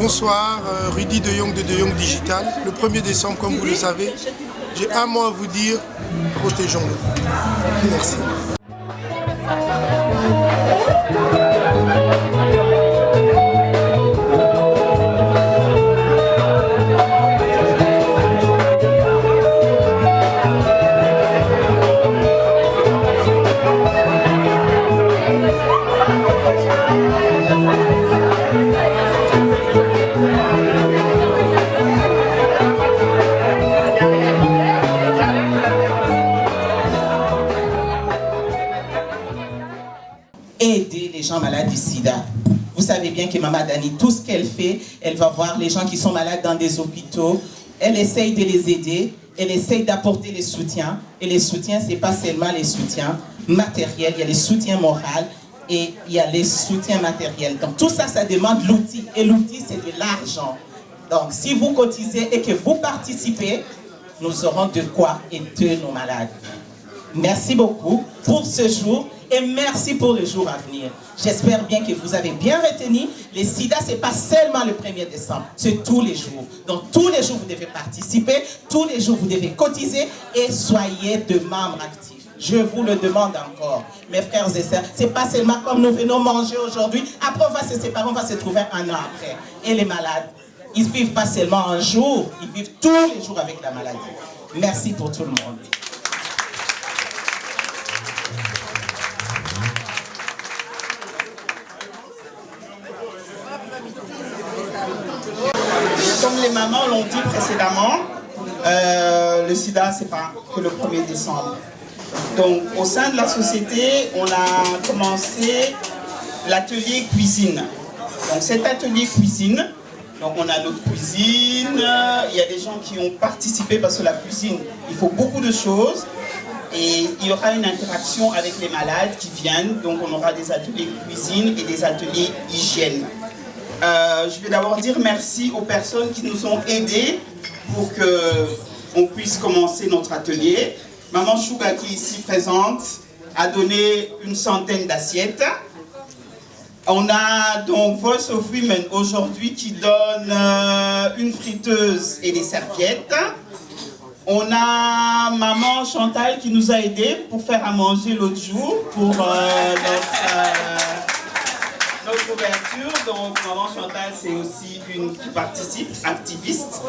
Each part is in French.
Bonsoir, Rudy De Jong de De Jong Digital. Le 1er décembre, comme vous le savez, j'ai un mot à vous dire, protégeons-nous. Merci. Aider les gens malades du sida. Vous savez bien que Maman Dani, tout ce qu'elle fait, elle va voir les gens qui sont malades dans des hôpitaux, elle essaye de les aider, elle essaye d'apporter les soutiens. Et les soutiens, ce n'est pas seulement les soutiens matériels, il y a les soutiens moraux et il y a les soutiens matériels. Donc tout ça, ça demande l'outil. Et l'outil, c'est de l'argent. Donc si vous cotisez et que vous participez, nous aurons de quoi aider nos malades. Merci beaucoup pour ce jour et merci pour les jours à venir. J'espère bien que vous avez bien retenu. Le sida, ce n'est pas seulement le 1er décembre, c'est tous les jours. Donc tous les jours, vous devez participer, tous les jours, vous devez cotiser et soyez de membres actifs. Je vous le demande encore, mes frères et sœurs. Ce n'est pas seulement comme nous venons manger aujourd'hui. Après, on va se séparer, on va se trouver un an après. Et les malades, ils ne vivent pas seulement un jour, ils vivent tous les jours avec la maladie. Merci pour tout le monde. Comme les mamans l'ont dit précédemment, le sida, ce n'est pas que le 1er décembre. Donc, au sein de la société, on a commencé l'atelier cuisine. Donc, cet atelier cuisine, donc on a notre cuisine, il y a des gens qui ont participé parce que la cuisine, il faut beaucoup de choses. Et il y aura une interaction avec les malades qui viennent. Donc, on aura des ateliers cuisine et des ateliers hygiène. Je vais d'abord dire merci aux personnes qui nous ont aidés pour qu'on puisse commencer notre atelier. Maman Chouga, qui est ici présente, a donné une centaine d'assiettes. On a donc Voice of Women aujourd'hui qui donne une friteuse et des serviettes. On a Maman Chantal qui nous a aidés pour faire à manger l'autre jour pour notre ouverture. Donc Maman Chantal, c'est aussi une qui participe, activiste.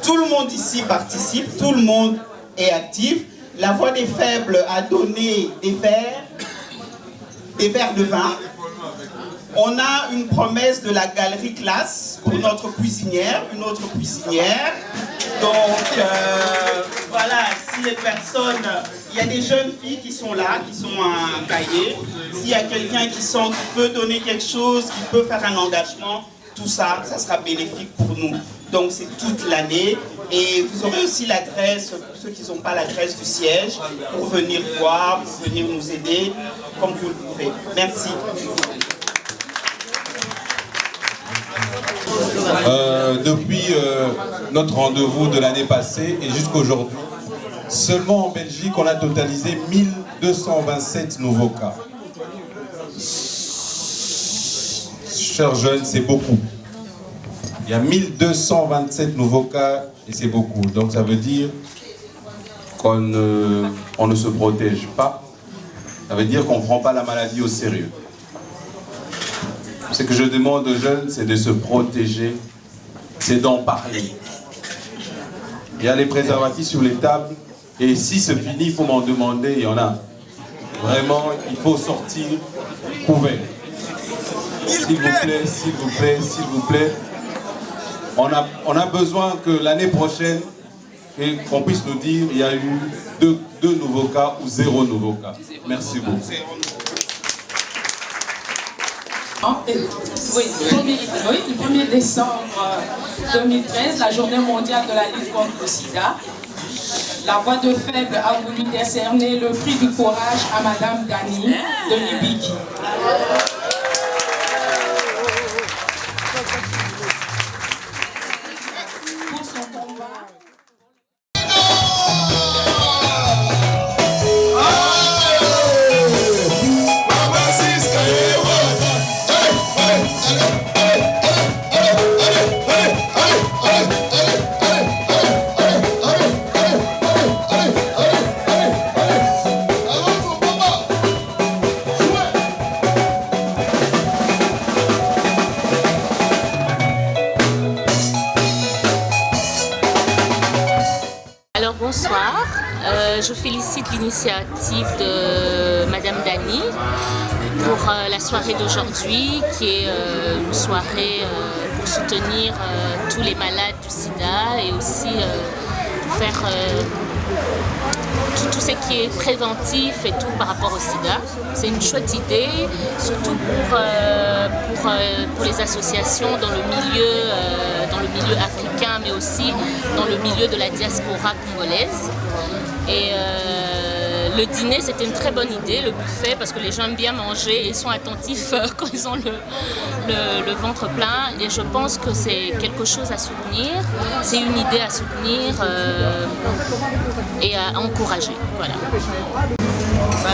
Tout le monde ici participe, tout le monde est actif. La Voix des Faibles a donné des verres de vin. On a une promesse de la galerie classe pour notre cuisinière, une autre cuisinière. Donc voilà, si les personnes, il y a des jeunes filles qui sont là, qui sont un cahier. S'il y a quelqu'un qui sent qu'il peut donner quelque chose, qui peut faire un engagement, tout ça, ça sera bénéfique pour nous. Donc c'est toute l'année. Et vous aurez aussi l'adresse, pour ceux qui n'ont pas l'adresse du siège, pour venir voir, pour venir nous aider, comme vous le pouvez. Merci. Depuis notre rendez-vous de l'année passée et jusqu'aujourd'hui, seulement en Belgique, on a totalisé 1227 nouveaux cas. Chers jeunes, c'est beaucoup. Il y a 1227 nouveaux cas et c'est beaucoup. Donc ça veut dire qu'on ne se protège pas. Ça veut dire qu'on ne prend pas la maladie au sérieux. Ce que je demande aux jeunes, c'est de se protéger, c'est d'en parler. Il y a les préservatifs sur les tables, et si c'est fini, il faut m'en demander, il y en a. Vraiment, il faut sortir couvert. S'il vous plaît, s'il vous plaît, s'il vous plaît. On a besoin que l'année prochaine, qu'on puisse nous dire il y a eu deux nouveaux cas ou 0 nouveau cas. Merci beaucoup. Oui, le 1er décembre 2013, la journée mondiale de la lutte contre le sida. La Voix de Faible a voulu décerner le prix du courage à Madame Dani de Libiki. Pour son combat. Hey! bonsoir. Je félicite l'initiative de Madame Dani pour la soirée d'aujourd'hui, qui est une soirée pour soutenir tous les malades du sida et aussi faire tout ce qui est préventif et tout par rapport au sida. C'est une chouette idée, surtout pour les associations dans le milieu africain, mais aussi dans le milieu de la diaspora congolaise. Et le dîner, c'était une très bonne idée, le buffet, parce que les gens aiment bien manger et ils sont attentifs quand ils ont le ventre plein. Et je pense que c'est quelque chose à soutenir, c'est une idée à soutenir et à encourager. Voilà.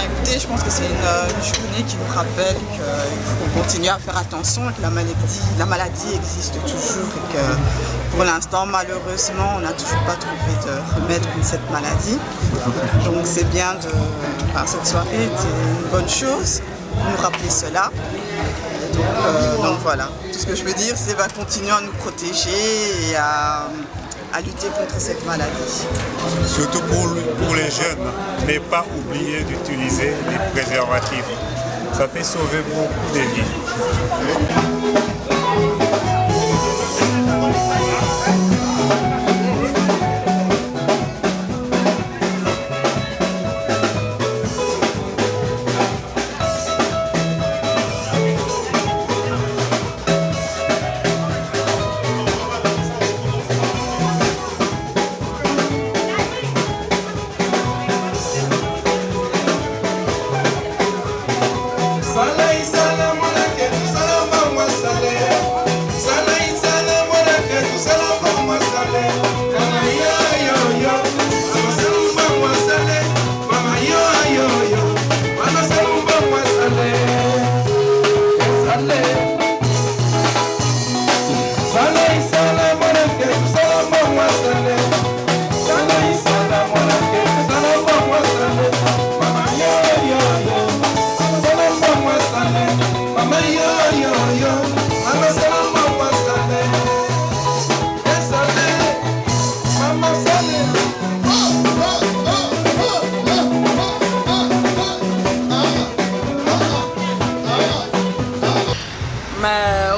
Écoutez, je pense que c'est une journée qui nous rappelle qu'il faut continuer à faire attention, que la maladie existe toujours et que pour l'instant, malheureusement, on n'a toujours pas trouvé de remède contre cette maladie. Donc c'est bien cette soirée était une bonne chose pour nous rappeler cela. Et donc voilà, tout ce que je veux dire, c'est continuer à nous protéger et à lutter contre cette maladie. Surtout pour les jeunes, ne pas oublier d'utiliser les préservatifs. Ça peut sauver beaucoup de vies.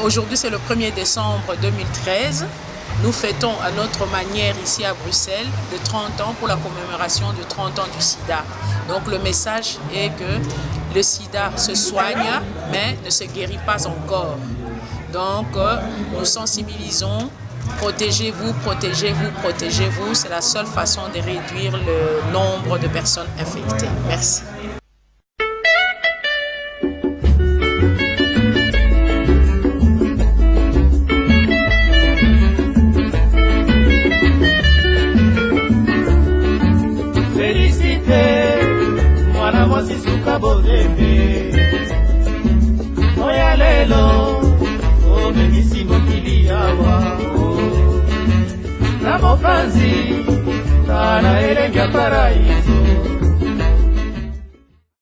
Aujourd'hui, c'est le 1er décembre 2013. Nous fêtons à notre manière ici à Bruxelles le 30 ans pour la commémoration de 30 ans du sida. Donc le message est que le sida se soigne, mais ne se guérit pas encore. Donc nous sensibilisons, protégez-vous, protégez-vous, protégez-vous. C'est la seule façon de réduire le nombre de personnes infectées. Merci. Oya lelo, o memisi mokili awa na mopanzi, tana elengi ya paraiso.